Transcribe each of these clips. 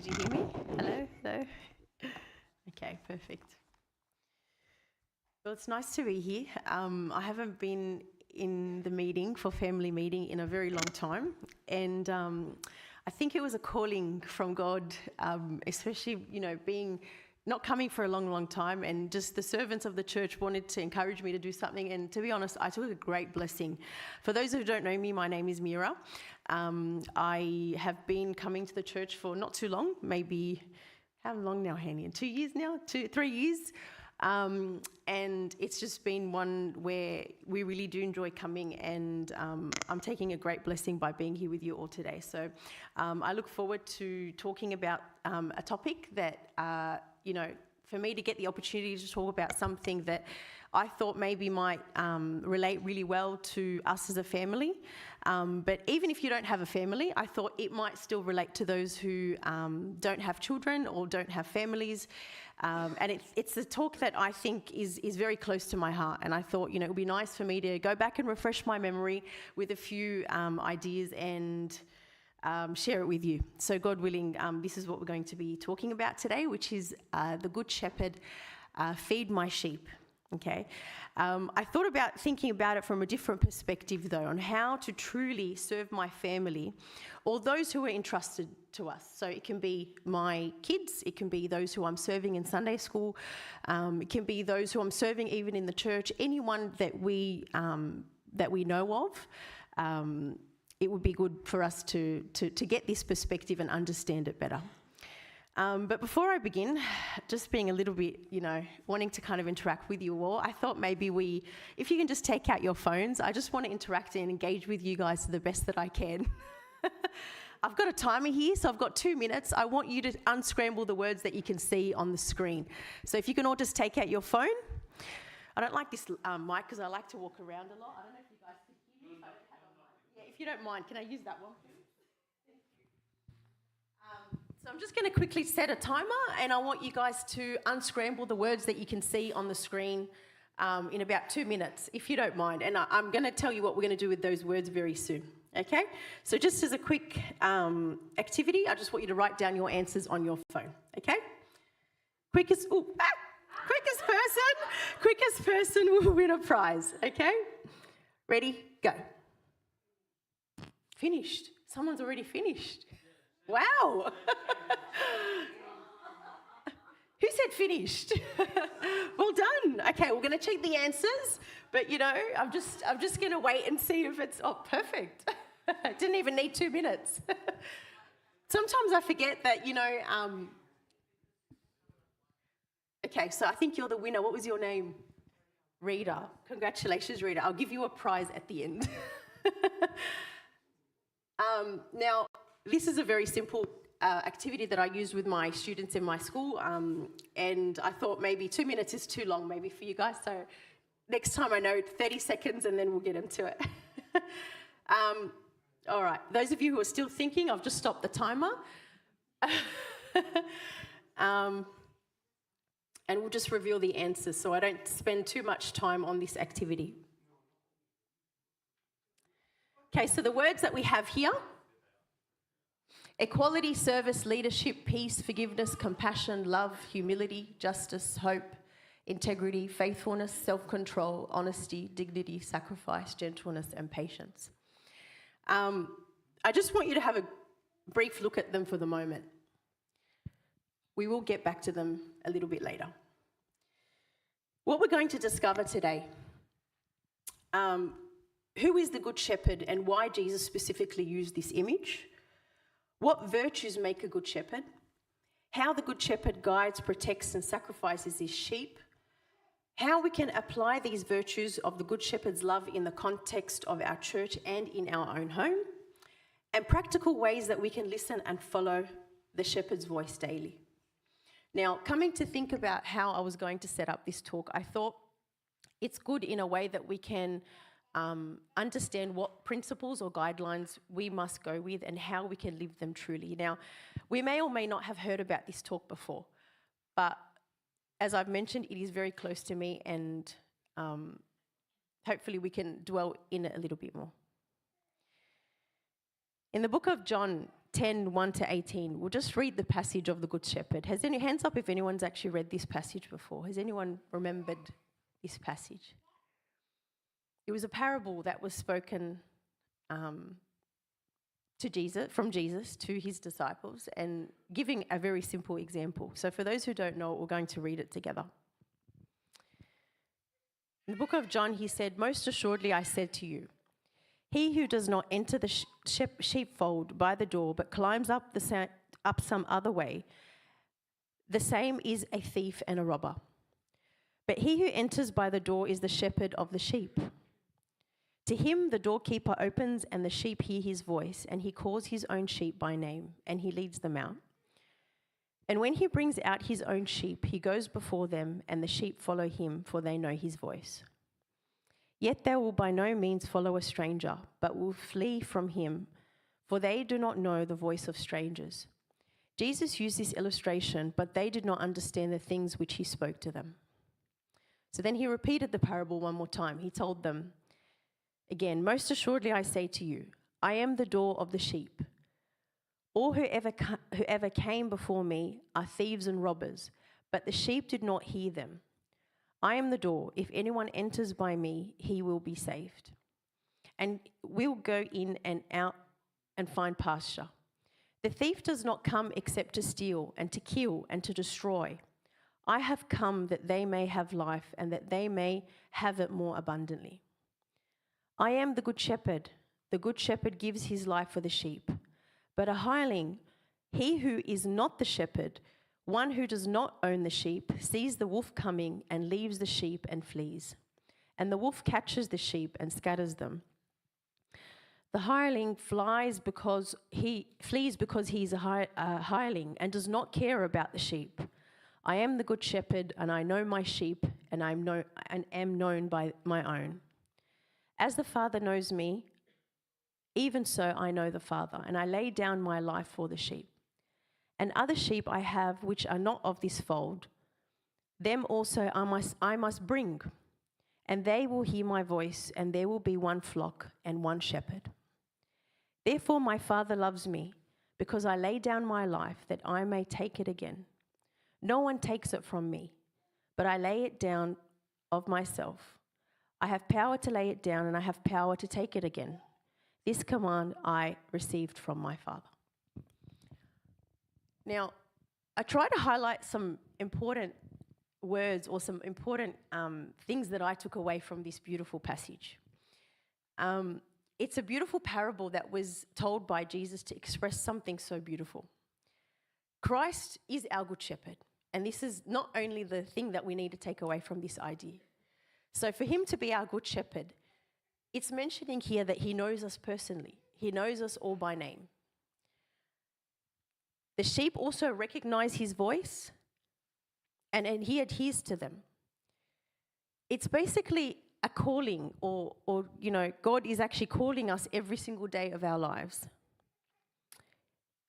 you hear me? Hello? Hello? Okay, perfect. Well, it's nice to be here. I haven't been in the meeting for family meeting in a very long time, and I think it was a calling from God, especially, being not coming for a long time, and just the servants of the church wanted to encourage me to do something, and to be honest, I took a great blessing. For those who don't know me, my name is Mira. I have been coming to the church for not too long, maybe, how long now, Hanny? 2 years now? 3 years? And it's just been one where we really do enjoy coming, and I'm taking a great blessing by being here with you all today. So I look forward to talking about a topic that, for me to get the opportunity to talk about something that I thought maybe might relate really well to us as a family. But even if you don't have a family, I thought it might still relate to those who don't have children or don't have families. And it's a talk that I think is very close to my heart. And I thought, it would be nice for me to go back and refresh my memory with a few ideas and share it with you. So God willing, this is what we're going to be talking about today, which is the Good Shepherd, feed my sheep. Okay, I thought about thinking about it from a different perspective, though, on how to truly serve my family or those who are entrusted to us. So it can be my kids, it can be those who I'm serving in Sunday school, it can be those who I'm serving even in the church, anyone that we know of. It would be good for us to get this perspective and understand it better. But before I begin, just being a little bit, wanting to kind of interact with you all, I thought maybe if you can just take out your phones, I just want to interact and engage with you guys to the best that I can. I've got a timer here, so I've got 2 minutes. I want you to unscramble the words that you can see on the screen. So if you can all just take out your phone. I don't like this mic because I like to walk around a lot. I don't know if you guys can hear me. If I don't have a mic. Yeah, if you don't mind, can I use that one, please? So I'm just going to quickly set a timer, and I want you guys to unscramble the words that you can see on the screen in about 2 minutes, if you don't mind. And I'm going to tell you what we're going to do with those words very soon, okay? So just as a quick activity, I just want you to write down your answers on your phone, okay? Quickest person will win a prize, okay? Ready, go. Finished. Someone's already finished. Wow. Who said finished? Well done. Okay, we're going to check the answers, but I'm just going to wait and see if it's perfect. Didn't even need 2 minutes. Sometimes I forget that, Okay, so I think you're the winner. What was your name? Rita. Congratulations, Rita. I'll give you a prize at the end. Now, this is a very simple activity that I use with my students in my school, and I thought maybe 2 minutes is too long maybe for you guys, so next time I know 30 seconds and then we'll get into it. All right, those of you who are still thinking, I've just stopped the timer. And we'll just reveal the answers so I don't spend too much time on this activity. Okay, so the words that we have here: equality, service, leadership, peace, forgiveness, compassion, love, humility, justice, hope, integrity, faithfulness, self-control, honesty, dignity, sacrifice, gentleness, and patience. I just want you to have a brief look at them for the moment. We will get back to them a little bit later. What we're going to discover today, who is the Good Shepherd and why Jesus specifically used this image? What virtues make a good shepherd? How the Good Shepherd guides, protects, and sacrifices his sheep? How we can apply these virtues of the Good Shepherd's love in the context of our church and in our own home? And practical ways that we can listen and follow the shepherd's voice daily. Now, coming to think about how I was going to set up this talk, I thought it's good in a way that we can understand what principles or guidelines we must go with and how we can live them truly. Now, we may or may not have heard about this talk before, but as I've mentioned, it is very close to me, and hopefully we can dwell in it a little bit more. In the book of John 10, 1 to 18, we'll just read the passage of the Good Shepherd. Has any hands up if anyone's actually read this passage before? Has anyone remembered this passage? It was a parable that was spoken to Jesus, from Jesus to his disciples, and giving a very simple example. So for those who don't know it, we're going to read it together. In the book of John, he said, "Most assuredly I said to you, he who does not enter the sheepfold by the door, but climbs up some other way, the same is a thief and a robber. But he who enters by the door is the shepherd of the sheep. To him the doorkeeper opens, and the sheep hear his voice, and he calls his own sheep by name, and he leads them out. And when he brings out his own sheep, he goes before them, and the sheep follow him, for they know his voice. Yet they will by no means follow a stranger, but will flee from him, for they do not know the voice of strangers." Jesus used this illustration, but they did not understand the things which he spoke to them. So then he repeated the parable one more time. He told them again, "Most assuredly I say to you, I am the door of the sheep. All whoever came before me are thieves and robbers, but the sheep did not hear them. I am the door. If anyone enters by me, he will be saved, and will go in and out and find pasture. The thief does not come except to steal and to kill and to destroy. I have come that they may have life, and that they may have it more abundantly. I am the good shepherd. The good shepherd gives his life for the sheep. But a hireling, he who is not the shepherd, one who does not own the sheep, sees the wolf coming and leaves the sheep and flees. And the wolf catches the sheep and scatters them. The hireling flees because he is a hireling and does not care about the sheep. I am the good shepherd, and I know my sheep, and am known by my own. As the Father knows me, even so I know the Father, and I lay down my life for the sheep. And other sheep I have which are not of this fold, them also I must bring, and they will hear my voice, and there will be one flock and one shepherd. Therefore my Father loves me, because I lay down my life that I may take it again. No one takes it from me, but I lay it down of myself. I have power to lay it down, and I have power to take it again. This command I received from my Father." Now, I try to highlight some important words or some important things that I took away from this beautiful passage. It's a beautiful parable that was told by Jesus to express something so beautiful. Christ is our good shepherd, and this is not only the thing that we need to take away from this idea. So for him to be our good shepherd, it's mentioning here that he knows us personally. He knows us all by name. The sheep also recognize his voice, and he adheres to them. It's basically a calling, or God is actually calling us every single day of our lives.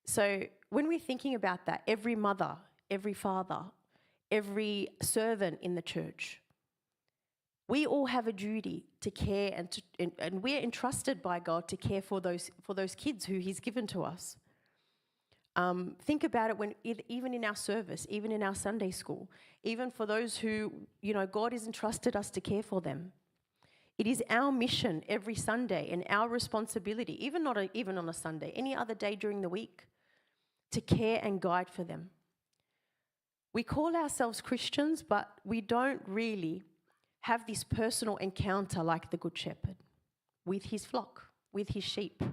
So when we're thinking about that, every mother, every father, every servant in the church, we all have a duty to care, and we're entrusted by God to care for those kids who he's given to us. Think about it even in our service, even in our Sunday school, even for those who, God has entrusted us to care for them. It is our mission every Sunday and our responsibility, even on a Sunday, any other day during the week, to care and guide for them. We call ourselves Christians, but we don't really have this personal encounter like the Good Shepherd with his flock, with his sheep.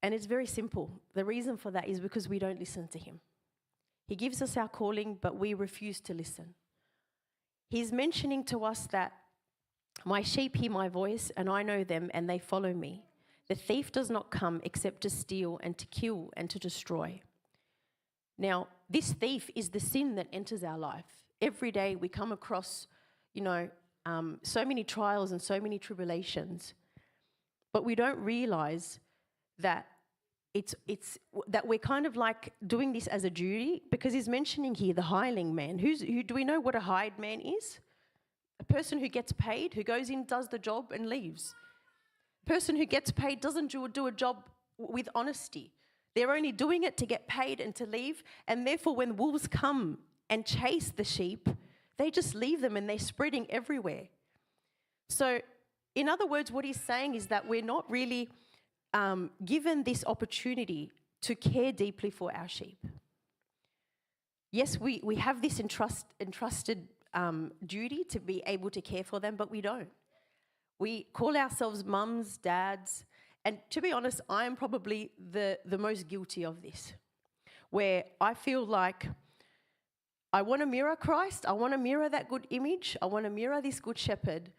And it's very simple. The reason for that is because we don't listen to him. He gives us our calling, but we refuse to listen. He's mentioning to us that my sheep hear my voice, and I know them, and they follow me. The thief does not come except to steal and to kill and to destroy. Now, this thief is the sin that enters our life. Every day we come across, so many trials and so many tribulations, but we don't realize that that we're kind of like doing this as a duty, because he's mentioning here the hireling man. Who do we know what a hired man is? A person who gets paid, who goes in, does the job and leaves. A person who gets paid doesn't do a job with honesty. They're only doing it to get paid and to leave. And therefore, when wolves come and chase the sheep, they just leave them and they're spreading everywhere. So, in other words, what he's saying is that we're not really given this opportunity to care deeply for our sheep. Yes, we have this entrusted duty to be able to care for them, but we don't. We call ourselves mums, dads, and to be honest, I am probably the most guilty of this, where I feel like I want to mirror Christ, I want to mirror that good image, I want to mirror this good shepherd,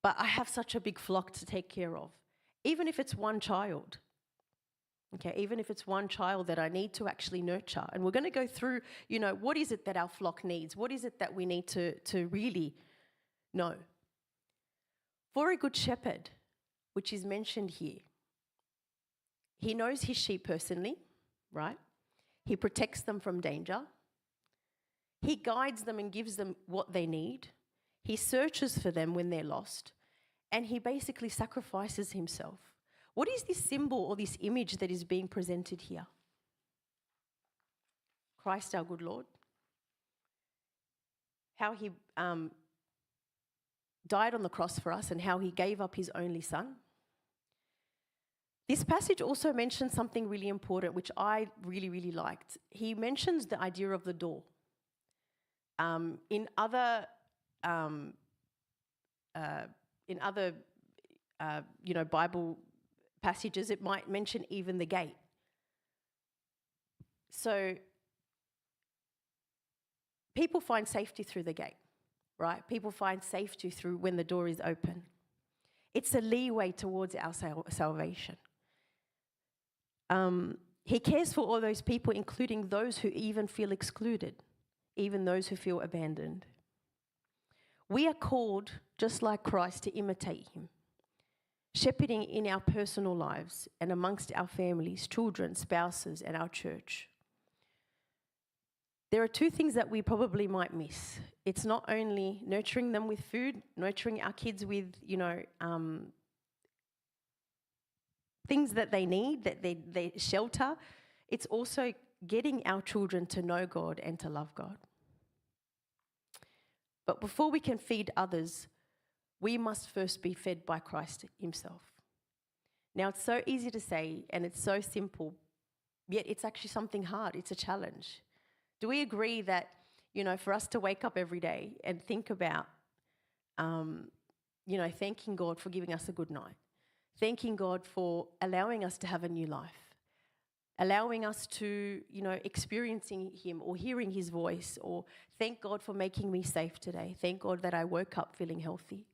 but I have such a big flock to take care of, even if it's one child. Okay, even if it's one child that I need to actually nurture. And we're going to go through, what is it that our flock needs? What is it that we need to really know? For a good shepherd, which is mentioned here, he knows his sheep personally, right? He protects them from danger. He guides them and gives them what they need. He searches for them when they're lost. And he basically sacrifices himself. What is this symbol or this image that is being presented here? Christ our good Lord. How he died on the cross for us and how he gave up his only son. This passage also mentions something really important, which I really, really liked. He mentions the idea of the door. In other Bible passages, it might mention even the gate. So people find safety through the gate, right? People find safety through when the door is open. It's a leeway towards our salvation. He cares for all those people, including those who even feel excluded, even those who feel abandoned. We are called, just like Christ, to imitate him, shepherding in our personal lives and amongst our families, children, spouses, and our church. There are two things that we probably might miss. It's not only nurturing them with food, nurturing our kids with, things that they need, that they shelter. It's also getting our children to know God and to love God. But before we can feed others, we must first be fed by Christ himself. Now, it's so easy to say and it's so simple, yet it's actually something hard. It's a challenge. Do we agree that, for us to wake up every day and think about, thanking God for giving us a good night, thanking God for allowing us to have a new life, allowing us to, experiencing him or hearing his voice, or thank God for making me safe today. Thank God that I woke up feeling healthy.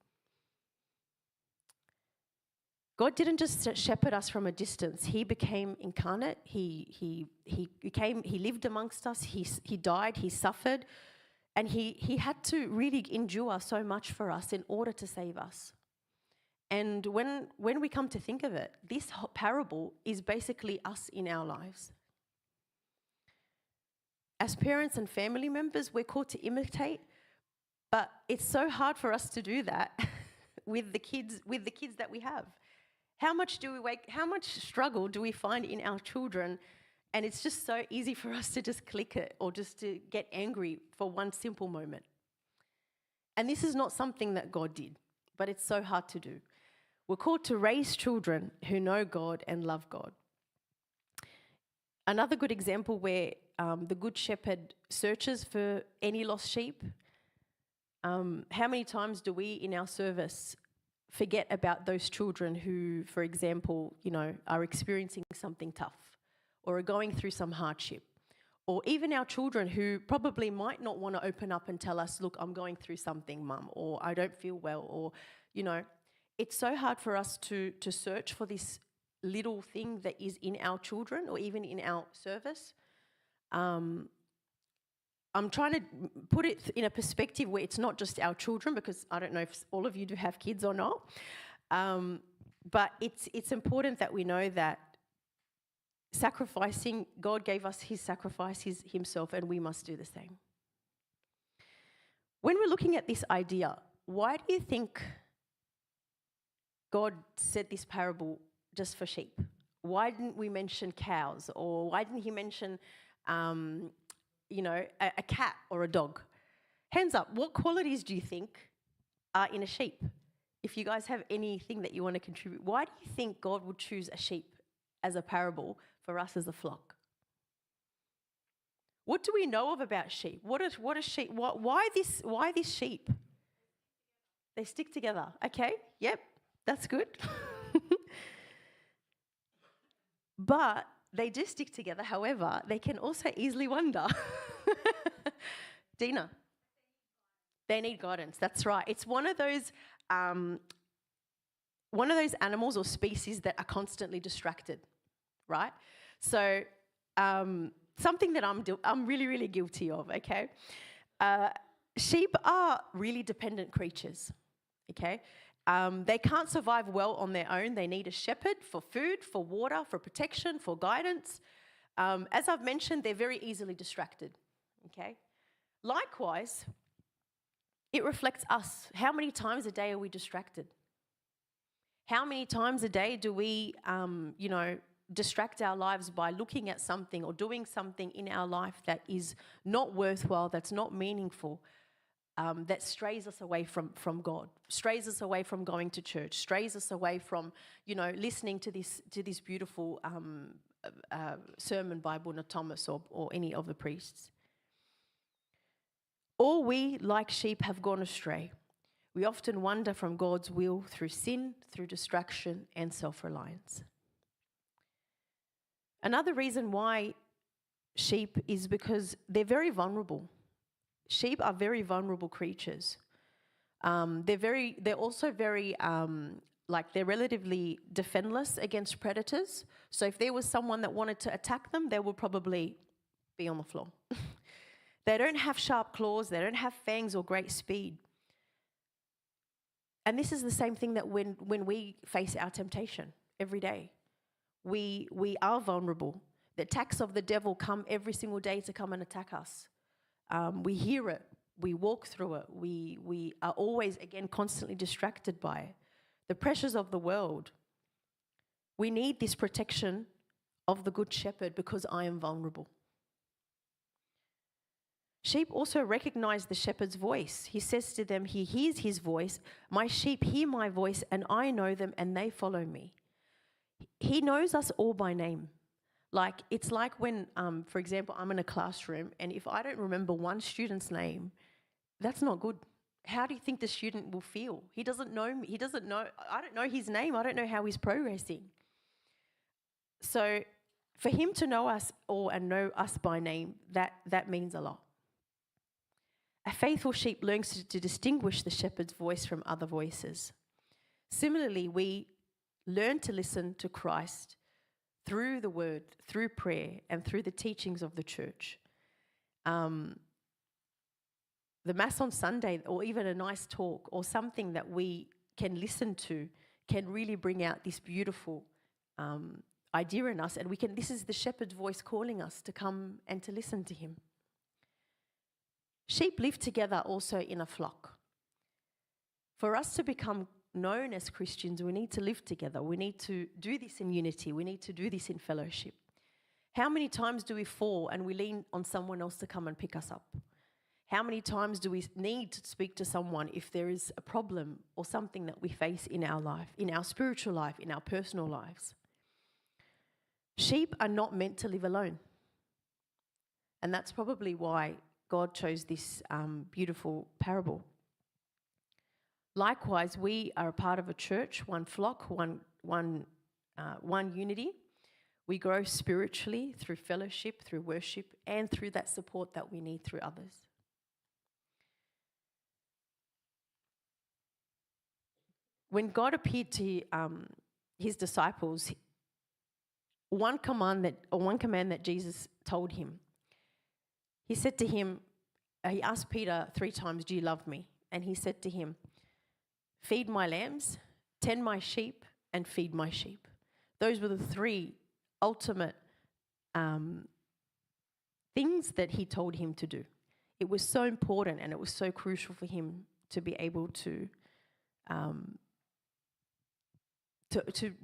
God didn't just shepherd us from a distance. He became incarnate. He lived amongst us. He died. He suffered. And he had to really endure so much for us in order to save us. And when we come to think of it, this parable is basically us in our lives. As parents and family members, we're called to imitate, but it's so hard for us to do that with the kids that we have. How much struggle do we find in our children? And it's just so easy for us to just click it or just to get angry for one simple moment. And this is not something that God did, but it's so hard to do. We're called to raise children who know God and love God. Another good example where the Good Shepherd searches for any lost sheep. How many times do we in our service forget about those children who, for example, are experiencing something tough or are going through some hardship? Or even our children who probably might not want to open up and tell us, look, I'm going through something, Mum, or I don't feel well, or, it's so hard for us to search for this little thing that is in our children or even in our service. I'm trying to put it in a perspective where it's not just our children, because I don't know if all of you do have kids or not. But it's important that we know that sacrificing, God gave us his sacrifice, himself, and we must do the same. When we're looking at this idea, why do you think God said this parable just for sheep? Why didn't we mention cows? Or why didn't he mention, a cat or a dog? Hands up, what qualities do you think are in a sheep? If you guys have anything that you want to contribute, why do you think God would choose a sheep as a parable for us as a flock? What do we know of about sheep? What are sheep? Why this sheep? They stick together. Okay, yep, that's good. But they do stick together. However, they can also easily wander. Dina, they need guidance. That's right. It's one of those animals or species that are constantly distracted, right? So something that I'm really, really guilty of. Okay, sheep are really dependent creatures. Okay. They can't survive well on their own. They need a shepherd for food, for water, for protection, for guidance. As I've mentioned, they're very easily distracted. Okay. Likewise, it reflects us. How many times a day are we distracted? How many times a day do we, distract our lives by looking at something or doing something in our life that is not worthwhile, that's not meaningful? That strays us away from God, strays us away from going to church, strays us away from, listening to this beautiful sermon by Buna Thomas or any of the priests. All we, like sheep, have gone astray. We often wander from God's will through sin, through distraction and self-reliance. Another reason why sheep is because they're very vulnerable. Sheep are very vulnerable creatures. They're also very, they're relatively defenseless against predators. So if there was someone that wanted to attack them, they would probably be on the floor. They don't have sharp claws. They don't have fangs or great speed. And this is the same thing that when we face our temptation every day, we are vulnerable. The attacks of the devil come every single day to come and attack us. We hear it, we walk through it, we are always, again, constantly distracted by it. The pressures of the world. We need this protection of the Good Shepherd because I am vulnerable. Sheep also recognize the shepherd's voice. He says to them, he hears his voice, my sheep hear my voice and I know them and they follow me. He knows us all by name. It's like when, for example, I'm in a classroom and if I don't remember one student's name, that's not good. How do you think the student will feel? He doesn't know me. I don't know his name. I don't know how he's progressing. So for him to know us all and know us by name, that means a lot. A faithful sheep learns to distinguish the shepherd's voice from other voices. Similarly, we learn to listen to Christ through the word, through prayer, and through the teachings of the church. The Mass on Sunday, or even a nice talk, or something that we can listen to, can really bring out this beautiful idea in us. And this is the shepherd's voice calling us to come and to listen to him. Sheep live together also in a flock. For us to become known as Christians, we need to live together. We need to do this in unity. We need to do this in fellowship. How many times do we fall and we lean on someone else to come and pick us up? How many times do we need to speak to someone if there is a problem or something that we face in our life, in our spiritual life, in our personal lives? Sheep are not meant to live alone. And that's probably why God chose this beautiful parable. Likewise, we are a part of a church, one flock, one unity. We grow spiritually through fellowship, through worship, and through that support that we need through others. When God appeared to his disciples, one command that Jesus told him, he said to him, he asked Peter 3 times, do you love me? And he said to him, feed my lambs, tend my sheep, and feed my sheep. Those were the 3 ultimate things that he told him to do. It was so important and it was so crucial for him to be able to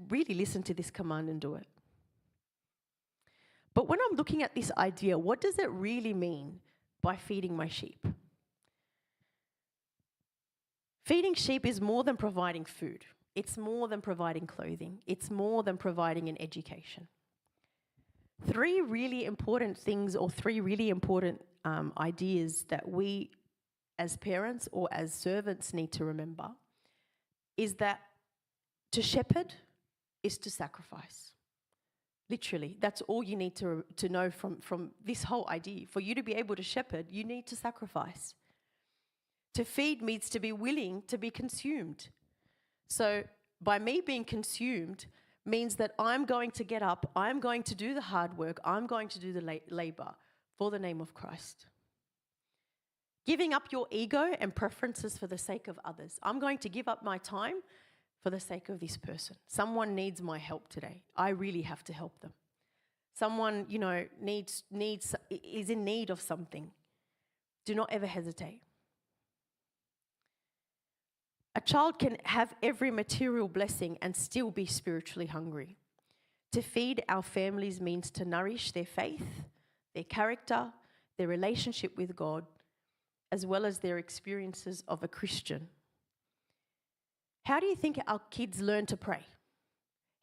really listen to this command and do it. But when I'm looking at this idea, what does it really mean by feeding my sheep? Feeding sheep is more than providing food. It's more than providing clothing. It's more than providing an education. Three really important things, or three really important ideas that we as parents or as servants need to remember is that to shepherd is to sacrifice. Literally, that's all you need to know from this whole idea. For you to be able to shepherd, you need to sacrifice. To feed means to be willing to be consumed. So by me being consumed means that I'm going to get up, I'm going to do the hard work, I'm going to do the labor for the name of Christ. Giving up your ego and preferences for the sake of others. I'm going to give up my time for the sake of this person. Someone needs my help today. I really have to help them. Someone, is in need of something. Do not ever hesitate. A child can have every material blessing and still be spiritually hungry. To feed our families means to nourish their faith, their character, their relationship with God, as well as their experiences of a Christian. How do you think our kids learn to pray?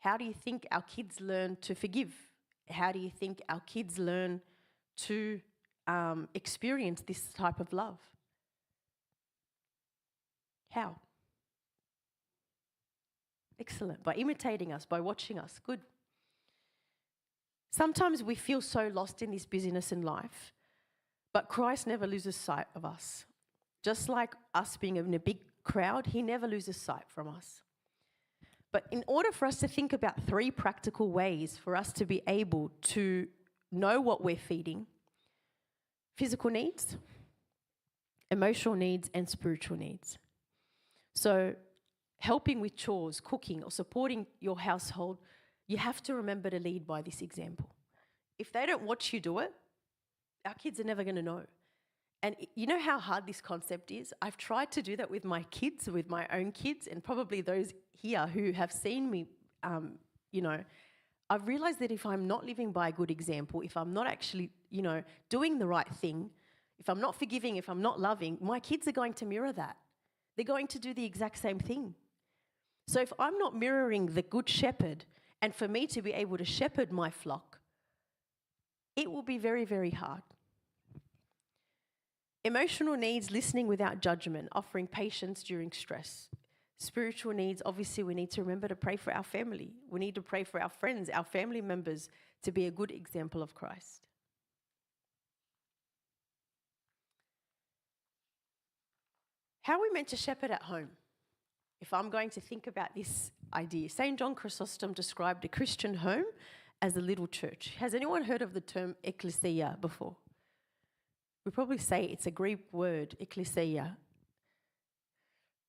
How do you think our kids learn to forgive? How do you think our kids learn to experience this type of love? How? Excellent. By imitating us, by watching us. Good. Sometimes we feel so lost in this busyness in life, but Christ never loses sight of us. Just like us being in a big crowd, he never loses sight from us. But in order for us to think about three practical ways for us to be able to know what we're feeding: physical needs, emotional needs, and spiritual needs. So helping with chores, cooking, or supporting your household, you have to remember to lead by this example. If they don't watch you do it, our kids are never going to know. And you know how hard this concept is? I've tried to do that with my kids, with my own kids, and probably those here who have seen me, I've realized that if I'm not living by a good example, if I'm not actually, doing the right thing, if I'm not forgiving, if I'm not loving, my kids are going to mirror that. They're going to do the exact same thing. So if I'm not mirroring the good shepherd, and for me to be able to shepherd my flock, it will be very, very hard. Emotional needs: listening without judgment, offering patience during stress. Spiritual needs: obviously we need to remember to pray for our family. We need to pray for our friends, our family members, to be a good example of Christ. How are we meant to shepherd at home? If I'm going to think about this idea, St. John Chrysostom described a Christian home as a little church. Has anyone heard of the term ecclesia before? We probably say it's a Greek word, ecclesia.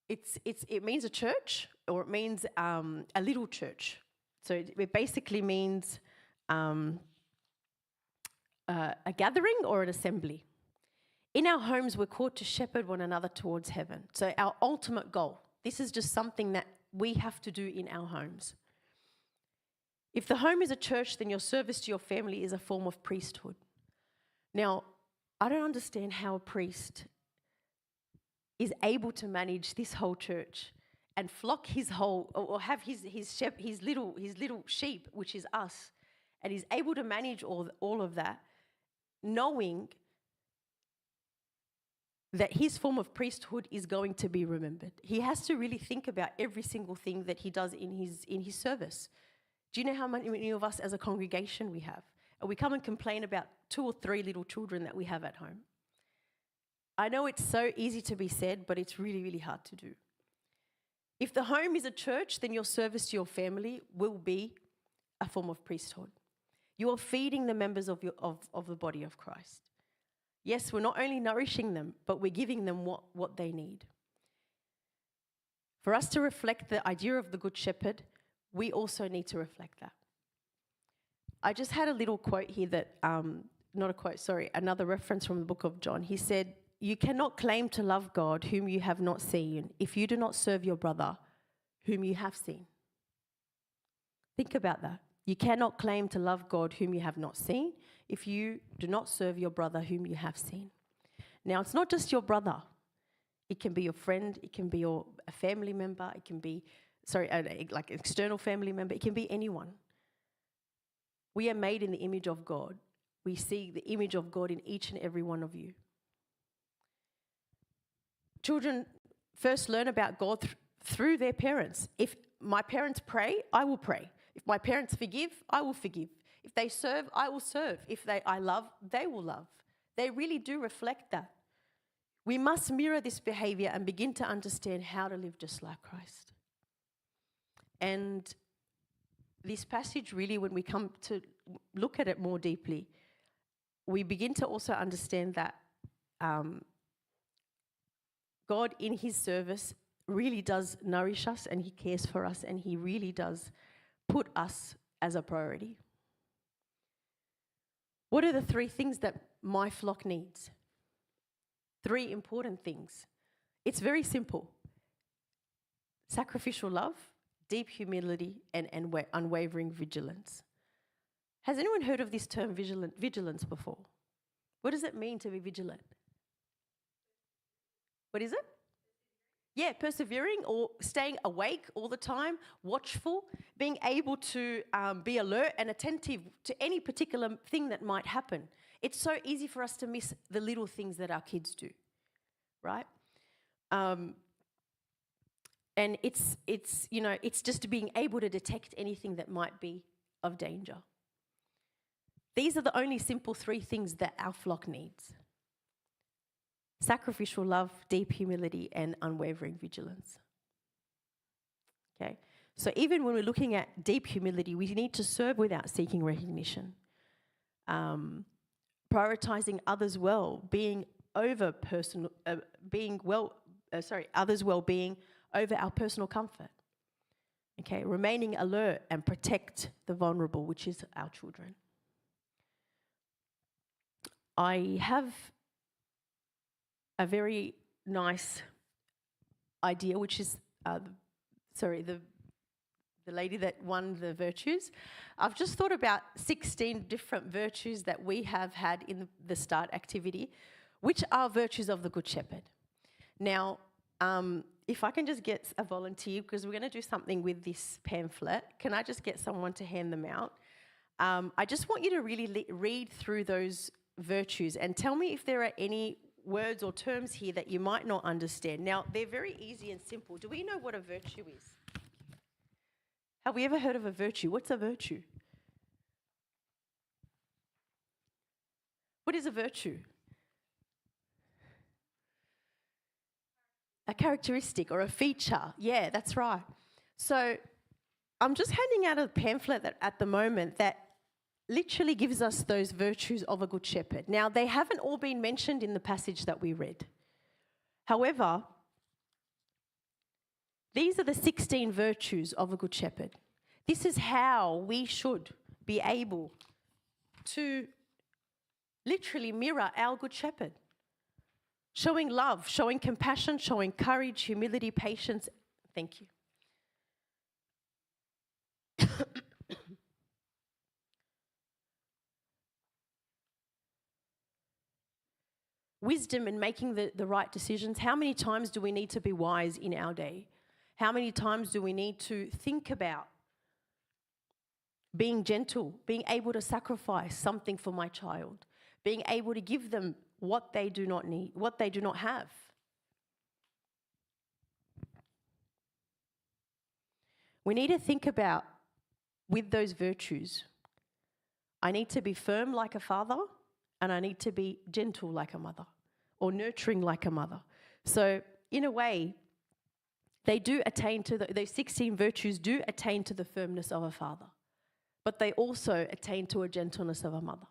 It means a church, or it means a little church. So it basically means a gathering or an assembly. In our homes, we're called to shepherd one another towards heaven. So our ultimate goal, this is just something that we have to do in our homes. If the home is a church, then your service to your family is a form of priesthood. Now, I don't understand how a priest is able to manage this whole church and flock his whole, or have his little sheep, which is us, and he's able to manage all of that, knowing that his form of priesthood is going to be remembered. He has to really think about every single thing that he does in his service. Do you know how many of us as a congregation we have? And we come and complain about 2 or 3 little children that we have at home. I know it's so easy to be said, but it's really, really hard to do. If the home is a church, then your service to your family will be a form of priesthood. You are feeding the members of the body of Christ. Yes, we're not only nourishing them, but we're giving them what they need. For us to reflect the idea of the Good Shepherd, we also need to reflect that. I just had a little quote here that, another reference from the book of John. He said, "You cannot claim to love God whom you have not seen if you do not serve your brother whom you have seen." Think about that. You cannot claim to love God whom you have not seen if you do not serve your brother whom you have seen. Now, it's not just your brother. It can be your friend. It can be a family member. It can be, like an external family member. It can be anyone. We are made in the image of God. We see the image of God in each and every one of you. Children first learn about God through their parents. If my parents pray, I will pray. If my parents forgive, I will forgive. If they serve, I will serve. If I love, they will love. They really do reflect that. We must mirror this behavior and begin to understand how to live just like Christ. And this passage really, when we come to look at it more deeply, we begin to also understand that God in his service really does nourish us, and he cares for us, and he really does put us as a priority. What are the 3 things that my flock needs? 3 important things. It's very simple. Sacrificial love, deep humility, and unwavering vigilance. Has anyone heard of this term vigilance before? What does it mean to be vigilant? What is it? Yeah, persevering or staying awake all the time, watchful, being able to be alert and attentive to any particular thing that might happen. It's so easy for us to miss the little things that our kids do, right? And it's just being able to detect anything that might be of danger. These are the only simple 3 things that our flock needs. Sacrificial love, deep humility, and unwavering vigilance. Okay? So even when we're looking at deep humility, we need to serve without seeking recognition. Prioritizing others' well-being over others' well-being over our personal comfort. Okay? Remaining alert and protect the vulnerable, which is our children. I have a very nice idea, which is, the lady that won the virtues. I've just thought about 16 different virtues that we have had in the START activity, which are virtues of the Good Shepherd. Now, if I can just get a volunteer, because we're going to do something with this pamphlet, can I just get someone to hand them out? I just want you to really read through those virtues and tell me if there are any words or terms here that you might not understand. Now, they're very easy and simple. Do we know what a virtue is? Have we ever heard of a virtue? What's a virtue? What is a virtue? A characteristic or a feature. Yeah, that's right. So I'm just handing out a pamphlet at the moment that literally gives us those virtues of a good shepherd. Now, they haven't all been mentioned in the passage that we read. However, these are the 16 virtues of a good shepherd. This is how we should be able to literally mirror our good shepherd. Showing love, showing compassion, showing courage, humility, patience. Thank you. Wisdom in making the right decisions. How many times do we need to be wise in our day? How many times do we need to think about being gentle, being able to sacrifice something for my child, being able to give them what they do not need, what they do not have? We need to think about, with those virtues, I need to be firm like a father, and I need to be gentle like a mother, or nurturing like a mother. So in a way, they do attain to those 16 virtues do attain to the firmness of a father, but they also attain to a gentleness of a mother.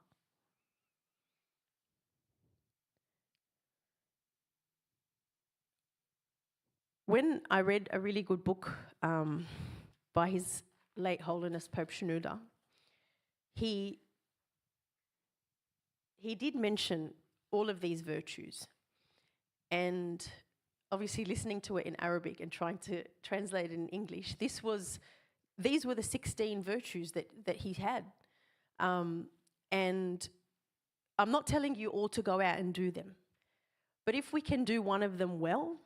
When I read a really good book by His late Holiness Pope Shenouda, he did mention all of these virtues. And obviously listening to it in Arabic and trying to translate it in English, this was these were the 16 virtues that he had. And I'm not telling you all to go out and do them. But if we can do one of them well,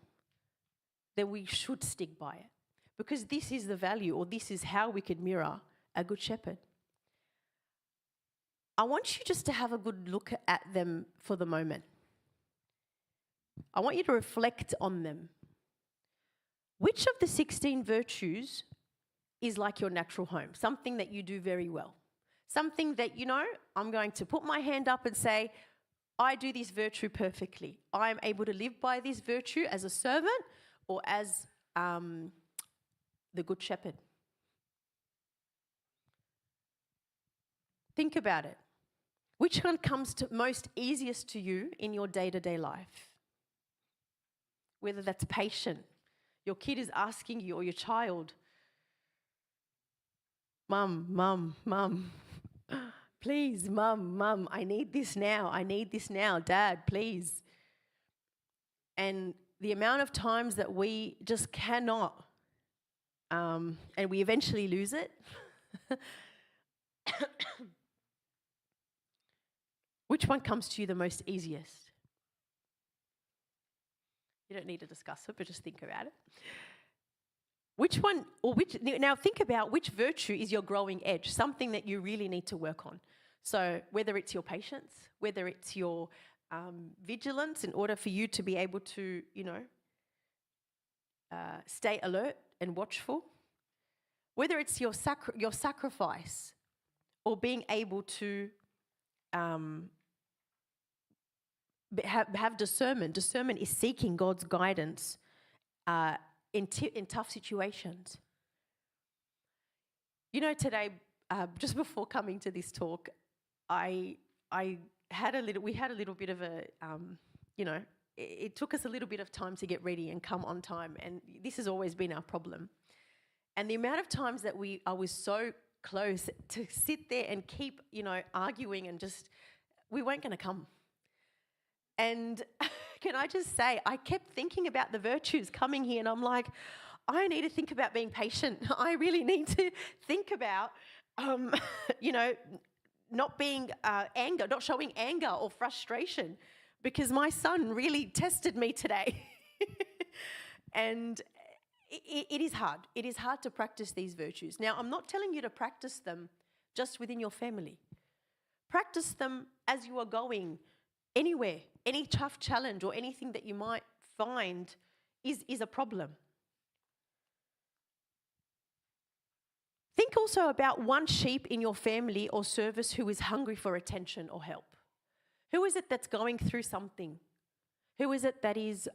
then we should stick by it. Because this is the value, or this is how we could mirror a good shepherd. I want you just to have a good look at them for the moment. I want you to reflect on them. Which of the 16 virtues is like your natural home? Something that you do very well. Something that, I'm going to put my hand up and say, I do this virtue perfectly. I am able to live by this virtue as a servant or as the good shepherd. Think about it. Which one comes to most easiest to you in your day-to-day life? Whether that's patient, your kid is asking you, or your child, Mum, please, Mum, I need this now, Dad, please. And the amount of times that we just cannot, and we eventually lose it. Which one comes to you the most easiest? You don't need to discuss it, but just think about it. Now think about which virtue is your growing edge, something that you really need to work on. So whether it's your patience, whether it's your vigilance in order for you to be able to, stay alert and watchful, whether it's your sacrifice or being able to have discernment. Discernment is seeking God's guidance in tough situations. Today, just before coming to this talk, we had a little bit of a, it took us a little bit of time to get ready and come on time, and this has always been our problem. And the amount of times that I was so close to sit there and keep, arguing and just, we weren't going to come. And can I just say, I kept thinking about the virtues coming here, and I'm like, I need to think about being patient. I really need to think about, not being not showing anger or frustration, because my son really tested me today. And it is hard. It is hard to practice these virtues. Now, I'm not telling you to practice them just within your family. Practice them as you are going anywhere. Any tough challenge or anything that you might find is a problem. Think also about one sheep in your family or service who is hungry for attention or help. Who is it that's going through something? Who is it that is,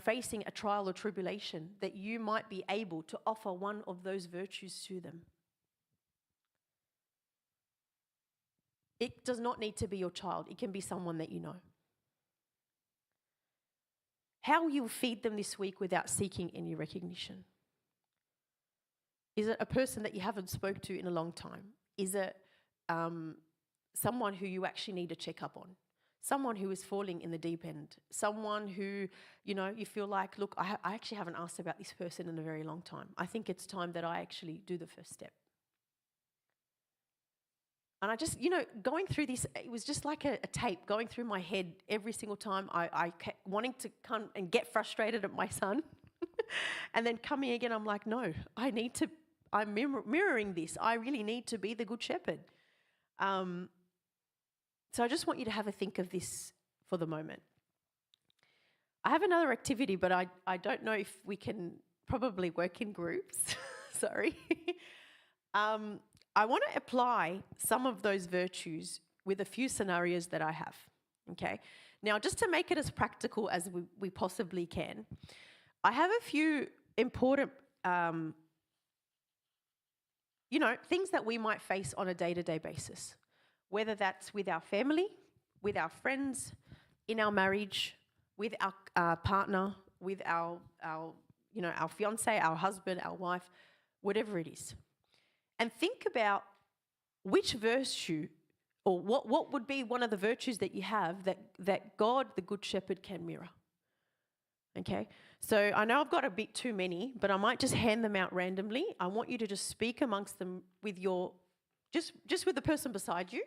facing a trial or tribulation that you might be able to offer one of those virtues to them? It does not need to be your child. It can be someone that you know. How will you feed them this week without seeking any recognition? Is it a person that you haven't spoke to in a long time? Is it someone who you actually need to check up on? Someone who is falling in the deep end? Someone who, you feel like, look, I actually haven't asked about this person in a very long time. I think it's time that I actually do the first step. And I just, going through this, it was just like a tape going through my head every single time. I kept wanting to come and get frustrated at my son. And then coming again, I'm like, no, I'm mirroring this. I really need to be the good shepherd. So I just want you to have a think of this for the moment. I have another activity, but I don't know if we can probably work in groups. Sorry. I want to apply some of those virtues with a few scenarios that I have, okay? Now, just to make it as practical as we possibly can, I have a few important, things that we might face on a day-to-day basis, whether that's with our family, with our friends, in our marriage, with our partner, with our fiancé, our husband, our wife, whatever it is. And think about which virtue, or what would be one of the virtues that you have that God, the Good Shepherd, can mirror. Okay? So I know I've got a bit too many, but I might just hand them out randomly. I want you to just speak amongst them with your, just with the person beside you,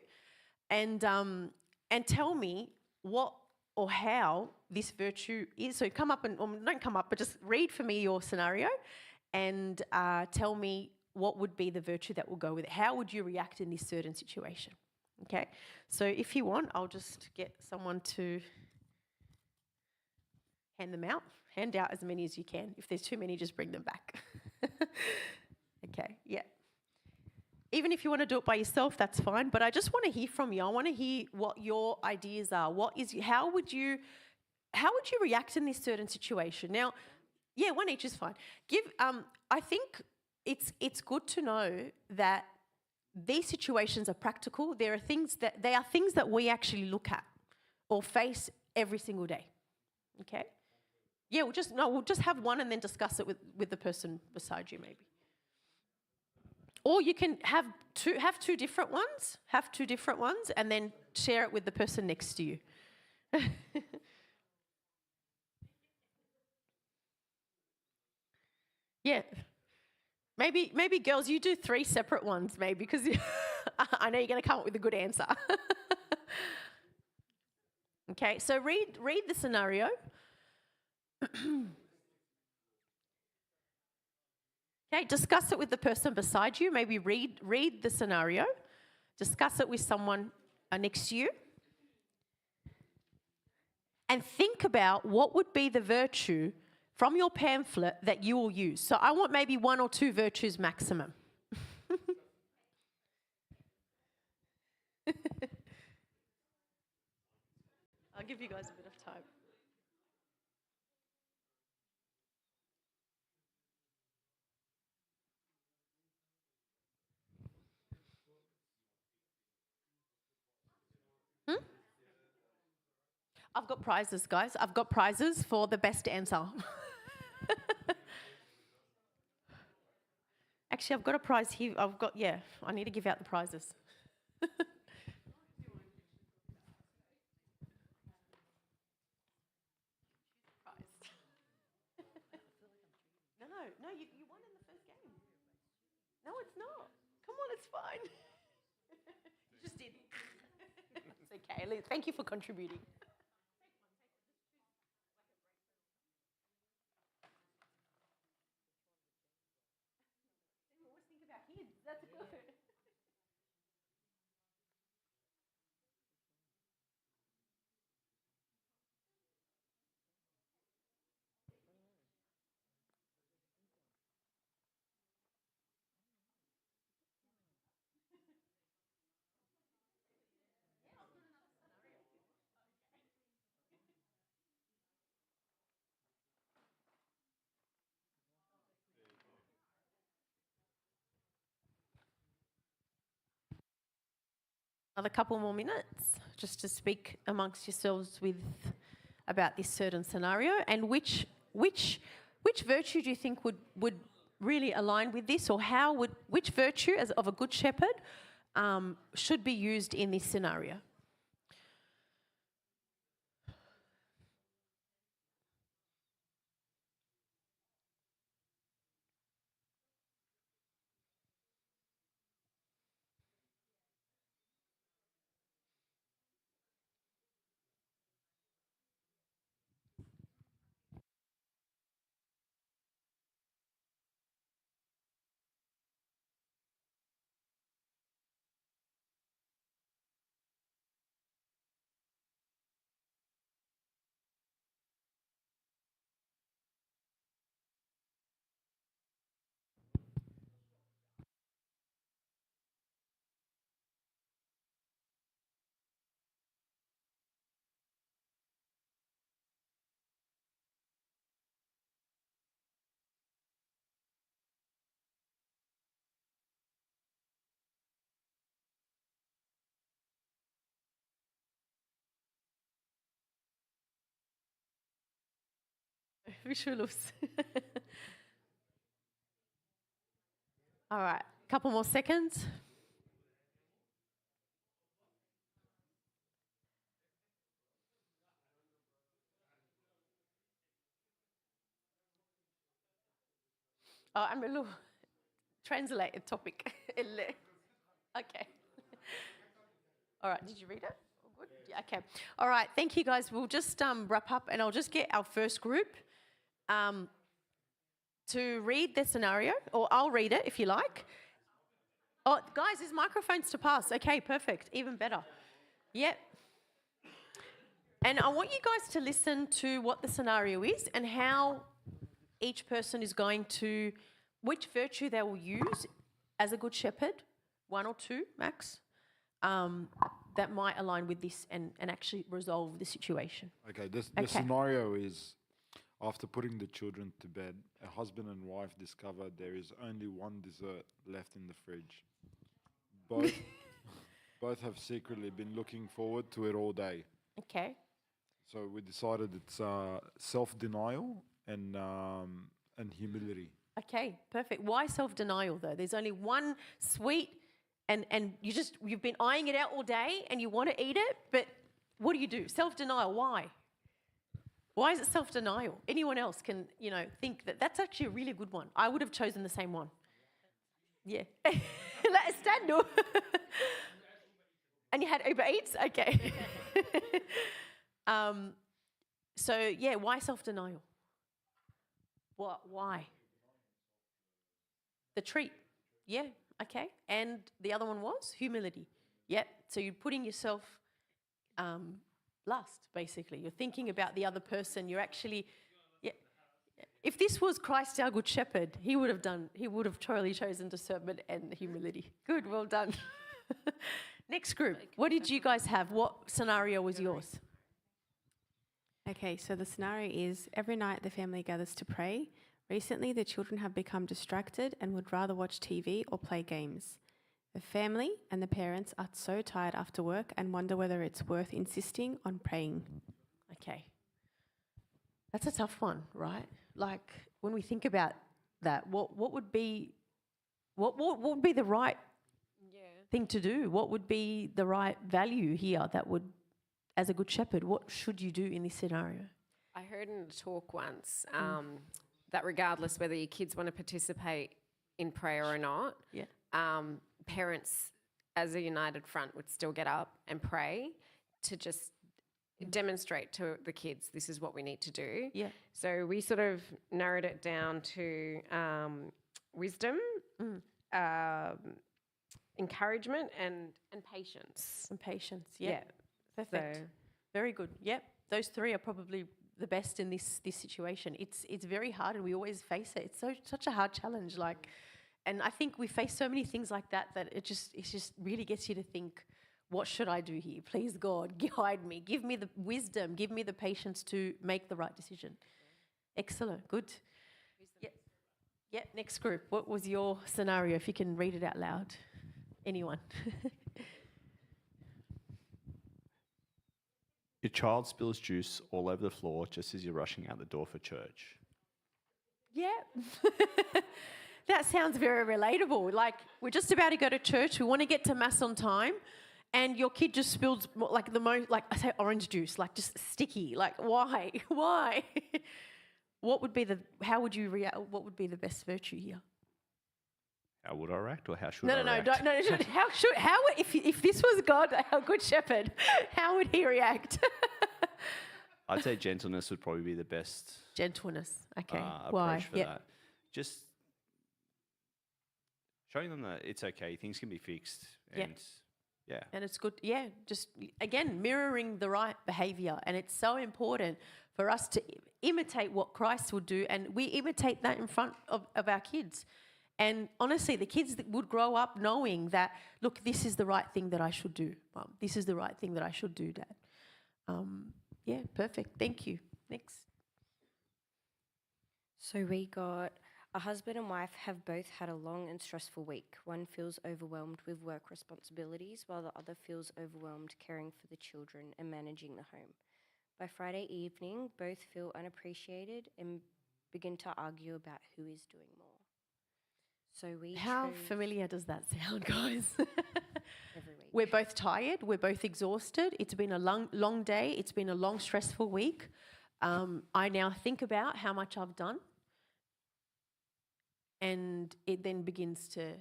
and tell me what or how this virtue is. So come up and, or don't come up, but just read for me your scenario, and tell me what would be the virtue that will go with it. How would you react in this certain situation? Okay. So if you want, I'll just get someone to hand them out. Hand out as many as you can. If there's too many, just bring them back. Okay, yeah. Even if you want to do it by yourself, that's fine. But I just want to hear from you. I want to hear what your ideas are. How would you react in this certain situation? Now, yeah, one each is fine. I think it's good to know that these situations are practical. They are things that we actually look at or face every single day. Okay. Yeah, we'll just have one and then discuss it with the person beside you, maybe. Or you can have two different ones, and then share it with the person next to you. Yeah. Maybe girls, you do 3 separate ones, maybe, because I know you're going to come up with a good answer. Okay, so read the scenario. Okay, discuss it with the person beside you. Maybe read the scenario. Discuss it with someone next to you. And think about what would be the virtue from your pamphlet that you will use. So I want maybe 1 or 2 virtues maximum. I'll give you guys a bit of time. I've got prizes, guys. I've got prizes for the best answer. Actually, I've got a prize here. I need to give out the prizes. No, you won in the first game. No, it's not. Come on, it's fine. You just did. It's okay. Thank you for contributing. Always think about kids. That's good. Another couple more minutes just to speak amongst yourselves about this certain scenario, and which virtue do you think would really align with this, or which virtue of a good shepherd should be used in this scenario? Visualus. All right, couple more seconds. I'm a little translated topic. Okay. All right, did you read it? All good? Yeah, okay. All right, thank you guys. We'll just wrap up and I'll just get our first group to read the scenario, or I'll read it if you like. Oh, guys, there's microphones to pass. Okay, perfect. Even better. Yep. And I want you guys to listen to what the scenario is and how each person is going to, which virtue they will use as a good shepherd, one or two max, that might align with this and actually resolve the situation. Okay, the scenario is after putting the children to bed, a husband and wife discover there is only one dessert left in the fridge. Both have secretly been looking forward to it all day. Okay. So we decided it's self-denial and humility. Okay, perfect. Why self-denial though? There's only one sweet and you've been eyeing it out all day and you want to eat it, but what do? Self-denial, why? Why is it self-denial? Anyone else can, think that that's actually a really good one. I would have chosen the same one. Yeah. Stand up. And you had Uber Eats? Okay. So, yeah, why self-denial? Why? The treat. Yeah, okay. And the other one was humility. Yep. So you're putting yourself last, basically. You're thinking about the other person. You're actually, yeah. If this was Christ, our good shepherd, he would have totally chosen discernment and humility. Good, well done. Next group. What did you guys have? What scenario was yours? Okay, so the scenario is every night the family gathers to pray. Recently, the children have become distracted and would rather watch TV or play games. The family and the parents are so tired after work and wonder whether it's worth insisting on praying. Okay. That's a tough one, right? Like when we think about that, what would be the right thing to do? What would be the right value here that would, as a good shepherd, what should you do in this scenario? I heard in a talk once that regardless whether your kids want to participate in prayer or not, parents as a united front would still get up and pray to just demonstrate to the kids this is what we need to do. Yeah. So we sort of narrowed it down to wisdom, encouragement and patience. And patience, yeah. Perfect. So very good. Yep. Those three are probably the best in this situation. It's very hard and we always face it. It's such a hard challenge. And I think we face so many things like that it just really gets you to think, what should I do here? Please God, guide me. Give me the wisdom. Give me the patience to make the right decision. Excellent. Good. Yeah. Next group. What was your scenario? If you can read it out loud. Anyone? Your child spills juice all over the floor just as you're rushing out the door for church. Yeah. That sounds very relatable. Like, we're just about to go to church. We want to get to Mass on time. And your kid just spills, like, I say orange juice, like, just sticky. Like, why? Why? How would you react? What would be the best virtue here? How would I react, or how should I react? No. If this was God, our good shepherd, how would he react? I'd say gentleness would probably be the best. Gentleness, okay. Approach for that. Just showing them that it's okay, things can be fixed, and and it's good. Yeah, just again mirroring the right behaviour, and it's so important for us to imitate what Christ would do, and we imitate that in front of our kids. And honestly, the kids that would grow up knowing that, look, this is the right thing that I should do, Mum. This is the right thing that I should do, Dad. Yeah, perfect. Thank you. Next. So we got a husband and wife have both had a long and stressful week. One feels overwhelmed with work responsibilities, while the other feels overwhelmed caring for the children and managing the home. By Friday evening, both feel unappreciated and begin to argue about who is doing more. So How familiar does that sound, guys? Every week. We're both tired. We're both exhausted. It's been a long day. It's been a long, stressful week. I now think about how much I've done. and it then begins to,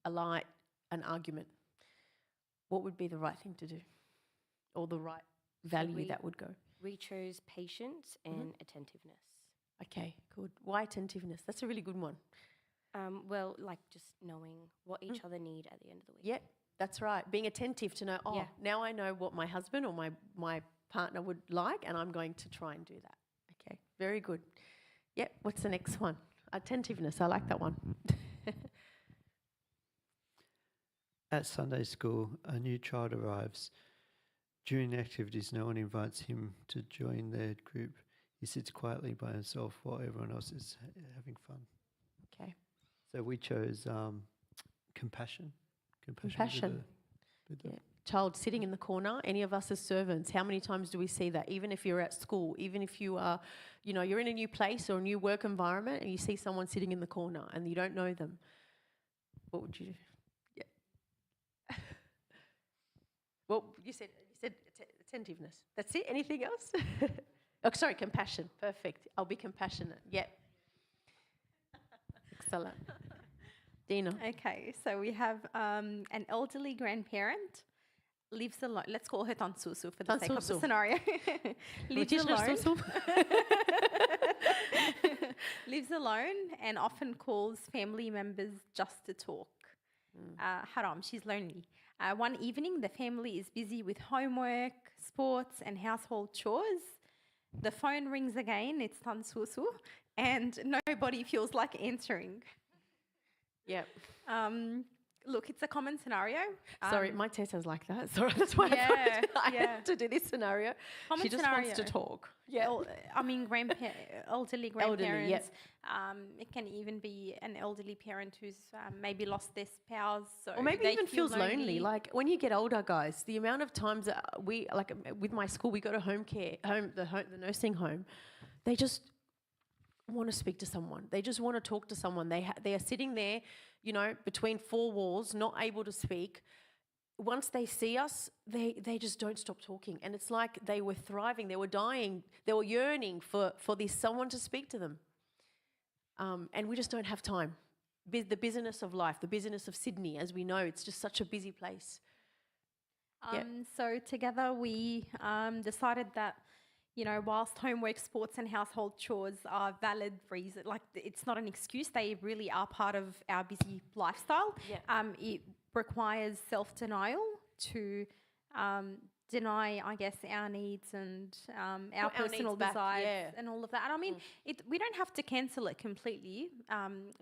alight an argument, what would be the right thing to do, or the right value we- that would go? We chose patience and attentiveness. Okay, good. Why attentiveness? That's a really good one. Well, like just knowing what each other need at the end of the week. Yep, that's right. Being attentive to know, Yeah. now I know what my husband or my partner would like, and I'm going to try and do that. Okay, very good. Yep, what's the next one? Attentiveness, I like that one. At Sunday school, a new child arrives. During the activities, no one invites him to join their group. He sits quietly by himself while everyone else is having fun. Okay. So we chose compassion. Compassion. with the- Yeah. Child sitting in the corner, any of us as servants, how many times do we see that? Even if you're at school, even if you are, you're in a new place or a new work environment and you see someone sitting in the corner and you don't know them, what would you do? Yeah. Well, you said attentiveness. That's it? Anything else? Oh, sorry, compassion. Perfect. I'll be compassionate. Yep. Excellent. Dina. Okay, so we have an elderly grandparent lives alone. Let's call her Tansusu for the sake of the Tansusu. scenario. lives alone. Lives alone and often calls family members just to talk. Haram, she's lonely. One evening, the family is busy with homework, sports, and household chores. The phone rings again. It's Tansusu, and nobody feels like answering. Yep. Look, it's a common scenario. Sorry, my Tessa's like that. Sorry, that's why Yeah, I yeah. had to do this scenario. Common She just wants to scenario. talk. Yeah. Elderly Elderly, yep. grandparents. It can even be an elderly parent who's maybe lost their spouse. So Or maybe they even feel feels lonely. Like when you get older, guys, the amount of times that with my school, we go to the nursing home, they just want to speak to someone. They just want to talk to someone. They are sitting there, between four walls, not able to speak. Once they see us, they just don't stop talking. And it's like they were thriving, they were dying, they were yearning for this someone to speak to them. And we just don't have time. The busyness of life, the busyness of Sydney, as we know, it's just such a busy place. So together we decided that, whilst homework, sports and household chores are valid reason, like it's not an excuse, they really are part of our busy lifestyle. Yeah. It requires self-denial to deny, I guess, our needs and our Put our personal needs back, desires yeah. and all of that. And I mean, we don't have to cancel it completely.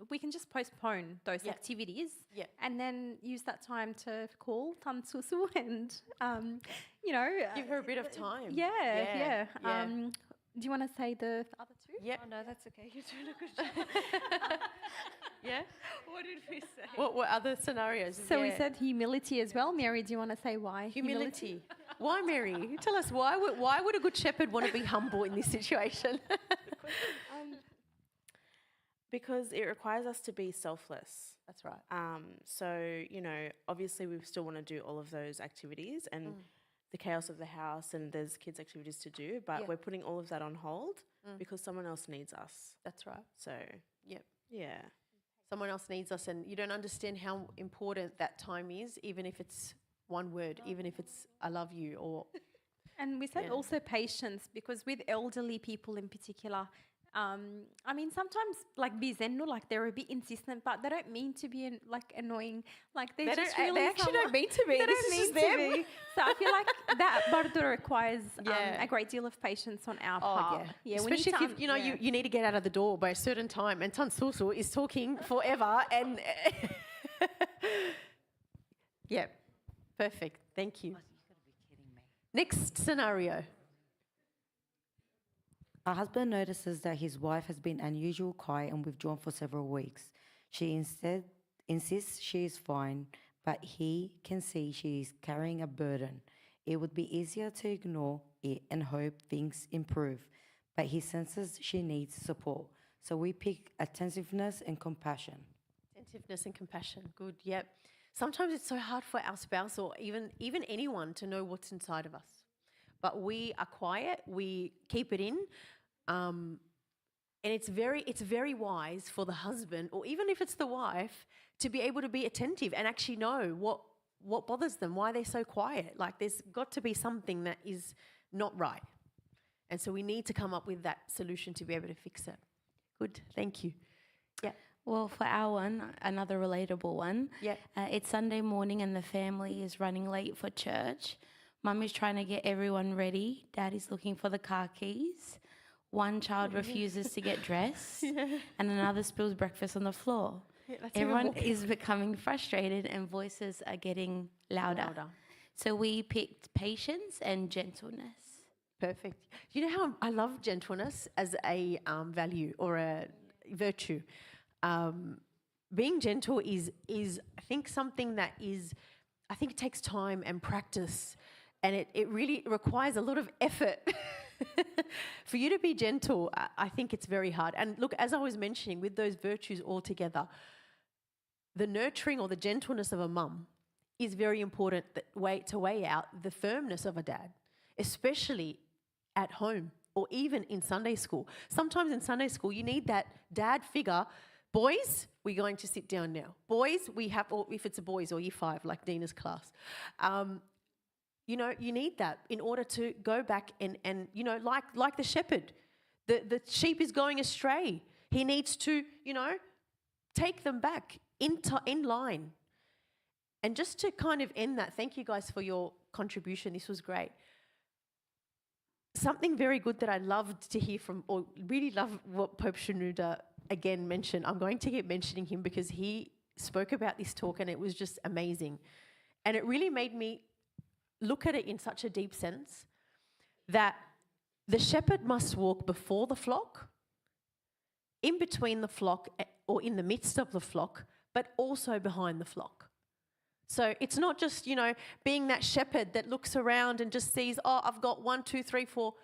We can just postpone those Yeah. activities Yeah. and then use that time to call Tansusu and, Give her a bit of time. Yeah. Yeah, yeah. Do you want to say the other two? Yep. Oh, no, that's okay. You're doing a good job. Yeah. What did we say? What other scenarios? So we Yeah. said humility as well. Mary, do you want to say why? Humility. Why, Mary? Tell us why would a good shepherd want to be humble in this situation? Because it requires us to be selfless. That's right. So, obviously we still want to do all of those activities and the chaos of the house, and there's kids' activities to do, but Yeah. we're putting all of that on hold because someone else needs us. That's right. So, Yep. yeah. Someone else needs us, and you don't understand how important that time is, even if it's one word, even if it's "I love you" or And we said Yeah. also patience, because with elderly people in particular, I mean, sometimes they're a bit insistent, but they don't mean to be annoying. Like they just really they actually don't mean to be. They This don't is mean just to them. be. So I feel like that Bardo requires Yeah. a great deal of patience on our Oh part. yeah, we need especially to if you need to get out of the door by a certain time, and Tansusu is talking forever, and yeah, perfect. Thank you. Next scenario. A husband notices that his wife has been unusually quiet and withdrawn for several weeks. She instead insists she is fine, but he can see she is carrying a burden. It would be easier to ignore it and hope things improve, but he senses she needs support. So we pick attentiveness and compassion. Attentiveness and compassion. Good. Yep. Sometimes it's so hard for our spouse or even anyone to know what's inside of us. But we are quiet. We keep it in. And it's very wise for the husband, or even if it's the wife, to be able to be attentive and actually know what bothers them, why they're so quiet. Like there's got to be something that is not right. And so we need to come up with that solution to be able to fix it. Good, thank you. Yeah. Well, for our one, another relatable one. Yeah. It's Sunday morning and the family is running late for church. Mum is trying to get everyone ready. Dad is looking for the car keys. One child refuses to get dressed, and another spills breakfast on the floor. Yeah, Everyone is becoming frustrated and voices are getting louder. So we picked patience and gentleness. Perfect. You know how I love gentleness as a value or a virtue. Being gentle is I think something that is, I think it takes time and practice, and it really requires a lot of effort. For you to be gentle, I think it's very hard. And look, as I was mentioning, with those virtues all together, the nurturing or the gentleness of a mum is very important to weigh out the firmness of a dad, especially at home or even in Sunday school. Sometimes in Sunday school, you need that dad figure. Boys, we're going to sit down now. Boys, we have, or if it's a boys or year 5, like Dina's class, you know, you need that in order to go back and you know, like the shepherd, the sheep is going astray. He needs to, you know, take them back in line. And just to kind of end that, thank you guys for your contribution. This was great. Something very good that I loved to hear from, or really love what Pope Shenouda again mentioned. I'm going to keep mentioning him because he spoke about this talk and it was just amazing. And it really made me look at it in such a deep sense that the shepherd must walk before the flock, in between the flock, or in the midst of the flock, but also behind the flock. So it's not just, you know, being that shepherd that looks around and just sees, oh, I've got 1, 2, 3, 4.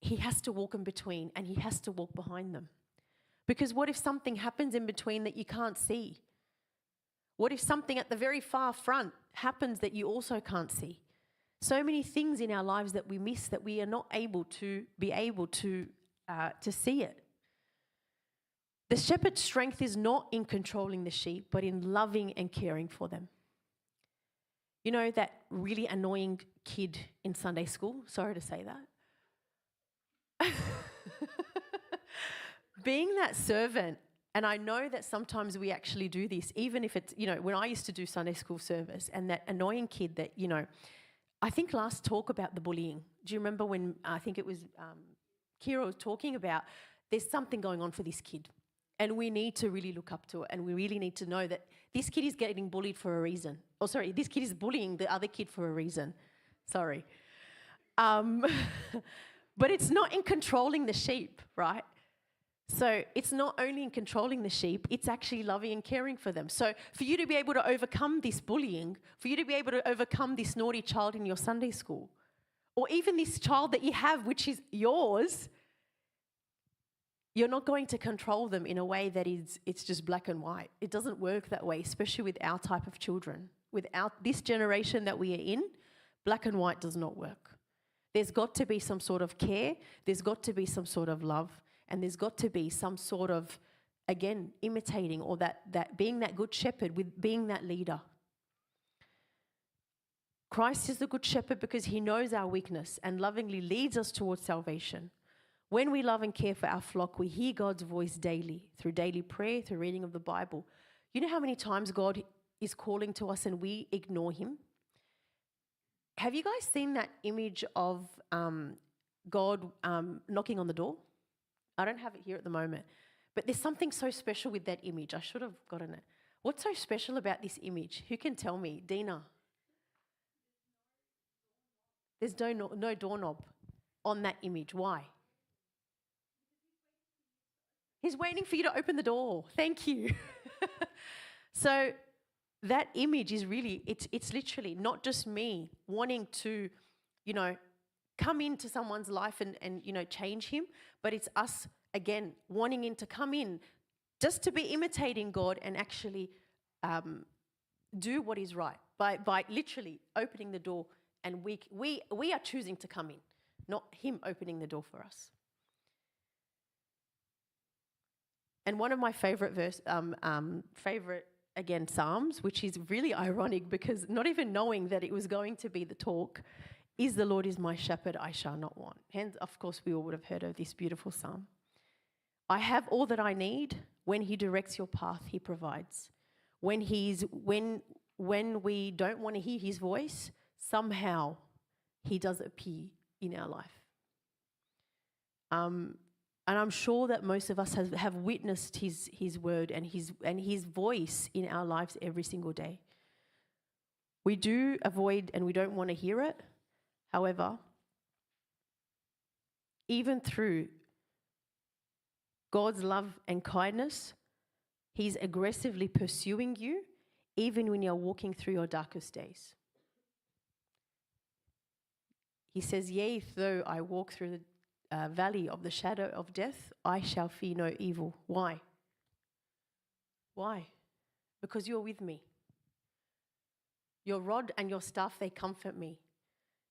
He has to walk in between and he has to walk behind them. Because what if something happens in between that you can't see? What if something at the very far front happens that you also can't see? So many things in our lives that we miss, that we are not able to see it. The shepherd's strength is not in controlling the sheep, but in loving and caring for them. You know that really annoying kid in Sunday school? Sorry to say that. Being that servant, and I know that sometimes we actually do this, even if it's, you know, when I used to do Sunday school service, and that annoying kid that, you know, I think last talk about the bullying. Do you remember when, I think it was Kira was talking about, there's something going on for this kid. And we need to really look up to it, and we really need to know that this kid is getting bullied for a reason. Oh, sorry, this kid is bullying the other kid for a reason. Sorry. But it's not in controlling the sheep, right? So it's not only in controlling the sheep, it's actually loving and caring for them. So for you to be able to overcome this bullying, for you to be able to overcome this naughty child in your Sunday school, or even this child that you have, which is yours, you're not going to control them in a way that it's just black and white. It doesn't work that way, especially with our type of children. Without this generation that we are in, black and white does not work. There's got to be some sort of care, there's got to be some sort of love, and there's got to be some sort of, again, imitating, or that being that good shepherd with being that leader. Christ is the good shepherd because he knows our weakness and lovingly leads us towards salvation. When we love and care for our flock, we hear God's voice daily, through daily prayer, through reading of the Bible. You know how many times God is calling to us and we ignore him? Have you guys seen that image of God knocking on the door? I don't have it here at the moment, but there's something so special with that image. I should have gotten it. What's so special about this image? Who can tell me? Dina? There's no doorknob on that image. Why? He's waiting for you to open the door. Thank you. So that image is really, it's literally not just me wanting to, you know, come into someone's life and you know, change him, but it's us, again, wanting him to come in just to be imitating God and actually do what is right by literally opening the door, and we are choosing to come in, not him opening the door for us. And one of my favorite Psalms, which is really ironic because not even knowing that it was going to be the talk, is the Lord is my shepherd, I shall not want. Hence, of course, we all would have heard of this beautiful psalm. I have all that I need. When he directs your path, he provides. When we don't want to hear his voice, somehow he does appear in our life. And I'm sure that most of us have witnessed his word and his voice in our lives every single day. We do avoid and we don't want to hear it. However, even through God's love and kindness, he's aggressively pursuing you, even when you're walking through your darkest days. He says, yea, though I walk through the valley of the shadow of death, I shall fear no evil. Why? Why? Because you're with me. Your rod and your staff, they comfort me.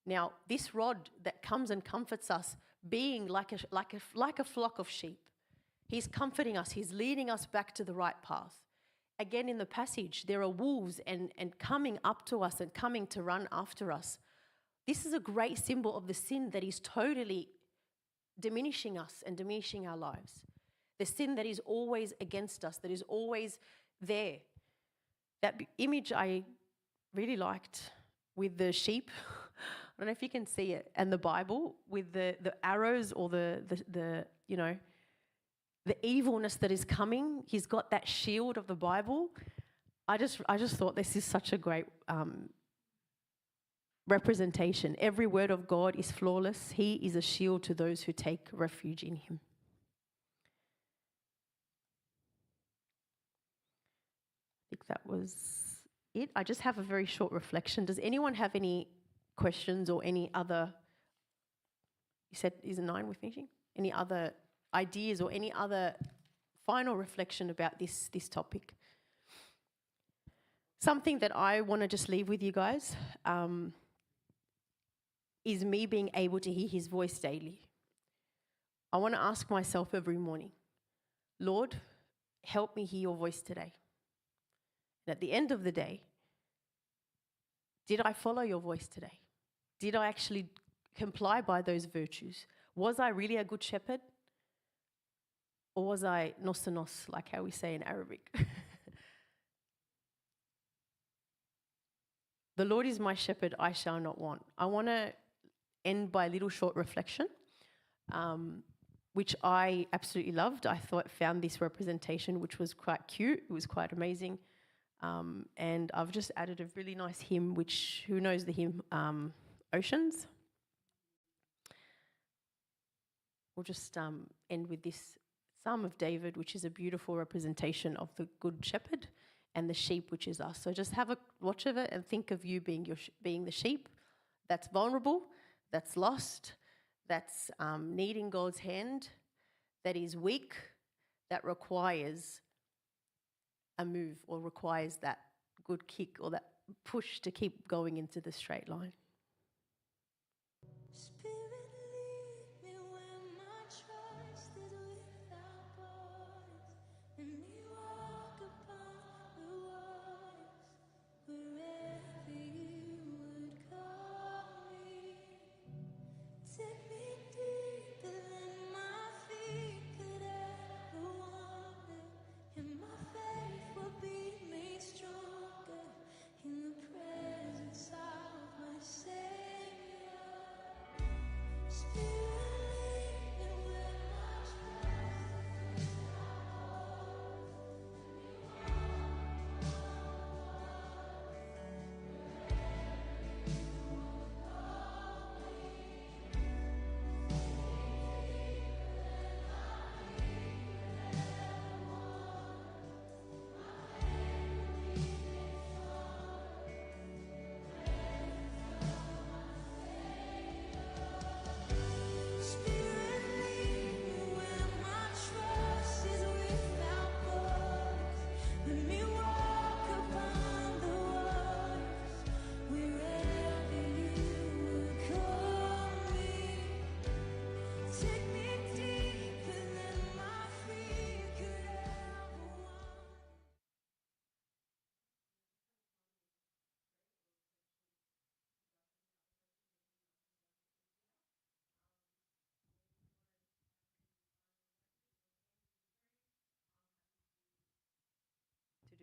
Now, this rod that comes and comforts us, being like a flock of sheep, he's comforting us. He's leading us back to the right path. Again, in the passage, there are wolves and coming up to us and coming to run after us. This is a great symbol of the sin that is totally diminishing us and diminishing our lives. The sin that is always against us, that is always there. That image I really liked with the sheep. I don't know if you can see it, and the Bible with the arrows or the evilness that is coming. He's got that shield of the Bible. I just thought this is such a great representation. Every word of God is flawless. He is a shield to those who take refuge in him. I think that was it. I just have a very short reflection. Does anyone have any questions or any other, you said is it 9 we're finishing? Any other ideas or any other final reflection about this topic? Something that I want to just leave with you guys is me being able to hear his voice daily. I want to ask myself every morning, Lord, help me hear your voice today. And at the end of the day, did I follow your voice today? Did I actually comply by those virtues? Was I really a good shepherd? Or was I nos, like how we say in Arabic? The Lord is my shepherd, I shall not want. I want to end by a little short reflection, which I absolutely loved. I found this representation, which was quite cute. It was quite amazing. And I've just added a really nice hymn, which, who knows the hymn, Oceans? We'll just end with this Psalm of David, which is a beautiful representation of the good shepherd and the sheep, which is us. So just have a watch of it and think of you being being the sheep that's vulnerable, that's lost, that's needing God's hand, that is weak, that requires a move or requires that good kick or that push to keep going into the straight line. Spirit, lead me where my trust is without borders. Let me walk upon the waters wherever you would call me. Take me deeper than my feet could ever wander, and my faith will be made stronger in the presence of my Savior.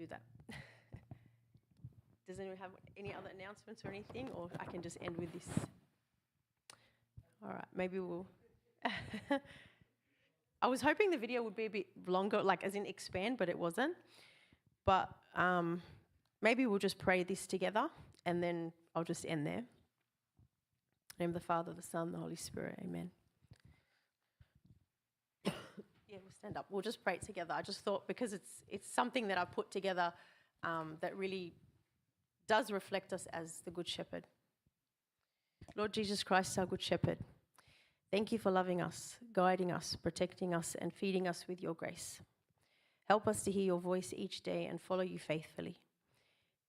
do that. Does anyone have any other announcements or anything, or I can just end with this? All right, maybe we'll. I was hoping the video would be a bit longer, like as in expand, but it wasn't. But maybe we'll just pray this together, and then I'll just end there. In the name of the Father, the Son, the Holy Spirit. Amen. Yeah, we'll stand up. We'll just pray it together. I just thought because it's something that I put together that really does reflect us as the Good Shepherd. Lord Jesus Christ, our Good Shepherd, thank you for loving us, guiding us, protecting us, and feeding us with your grace. Help us to hear your voice each day and follow you faithfully.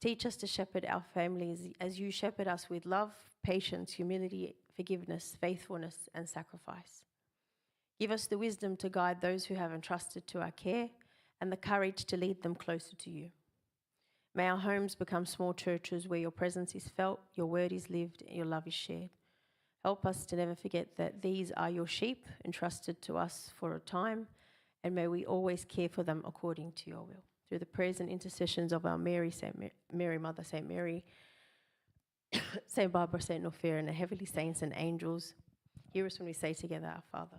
Teach us to shepherd our families as you shepherd us with love, patience, humility, forgiveness, faithfulness, and sacrifice. Give us the wisdom to guide those who have entrusted to our care and the courage to lead them closer to you. May our homes become small churches where your presence is felt, your word is lived, and your love is shared. Help us to never forget that these are your sheep entrusted to us for a time, and may we always care for them according to your will. Through the prayers and intercessions of our Mary, Mary Mother, St. Mary, St. Barbara, St. Norfair, and the heavenly saints and angels, hear us when we say together, Our Father.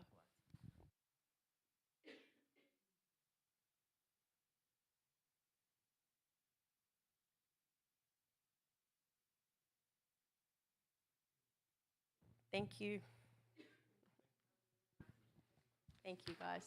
Thank you. Thank you, guys.